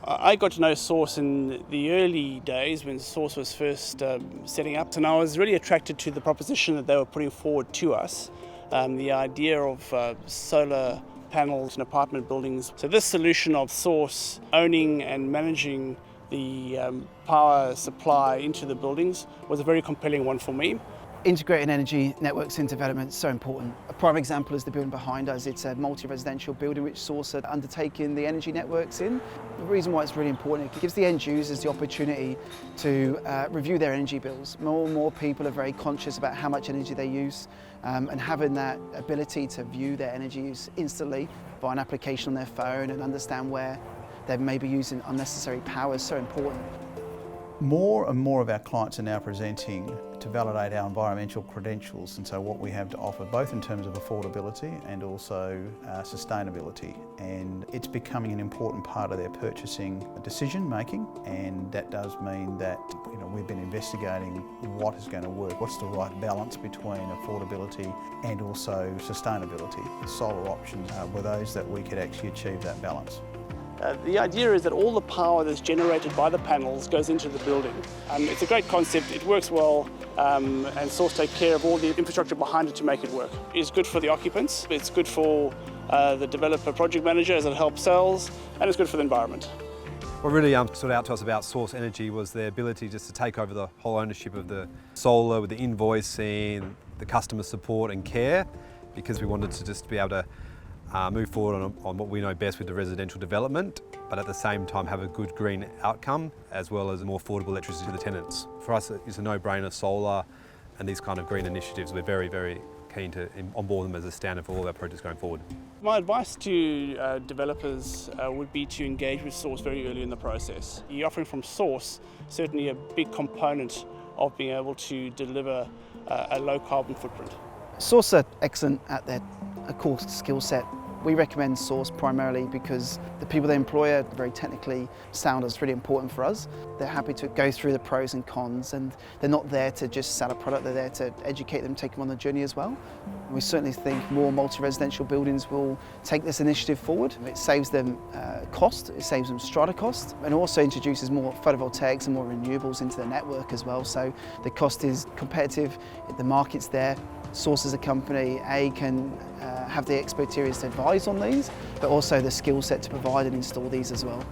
I got to know Source in the early days when Source was first setting up, and I was really attracted to the proposition that they were putting forward to us, the idea of solar panels in apartment buildings. So this solution of Source owning and managing the power supply into the buildings was a very compelling one for me. Integrating energy networks in development is so important. A prime example is the building behind us. It's a multi-residential building which Source are undertaking the energy networks in. The reason why it's really important, it gives the end users the opportunity to review their energy bills. More and more people are very conscious about how much energy they use, and having that ability to view their energy use instantly via an application on their phone and understand where they may be using unnecessary power is so important. More and more of our clients are now presenting to validate our environmental credentials, and so what we have to offer, both in terms of affordability and also sustainability. And it's becoming an important part of their purchasing decision making, and that does mean that we've been investigating what is going to work, what's the right balance between affordability and also sustainability. The solar options were those that we could actually achieve that balance. The idea is that all the power that's generated by the panels goes into the building. It's a great concept, it works well, and Source take care of all the infrastructure behind it to make it work. It's good for the occupants, it's good for the developer project manager as it helps sales, and it's good for the environment. What really stood out to us about Source Energy was their ability just to take over the whole ownership of the solar with the invoicing, the customer support and care, because we wanted to just be able to move forward on what we know best with the residential development, but at the same time have a good green outcome as well as more affordable electricity to the tenants. For us, it's a no-brainer, solar and these kind of green initiatives. We're very, very keen to onboard them as a standard for all of our projects going forward. My advice to developers would be to engage with Source very early in the process. The offering from Source certainly a big component of being able to deliver a low carbon footprint. Source are excellent at their core skill set. We recommend Source primarily because the people they employ are very technically sound. It's really important for us. They're happy to go through the pros and cons, and they're not there to just sell a product, they're there to educate them, take them on the journey as well. We certainly think more multi-residential buildings will take this initiative forward. It saves them cost, it saves them strata cost, and also introduces more photovoltaics and more renewables into the network as well. So the cost is competitive, the market's there. Source as a company, can have the expertise to advise on these, but also the skill set to provide and install these as well.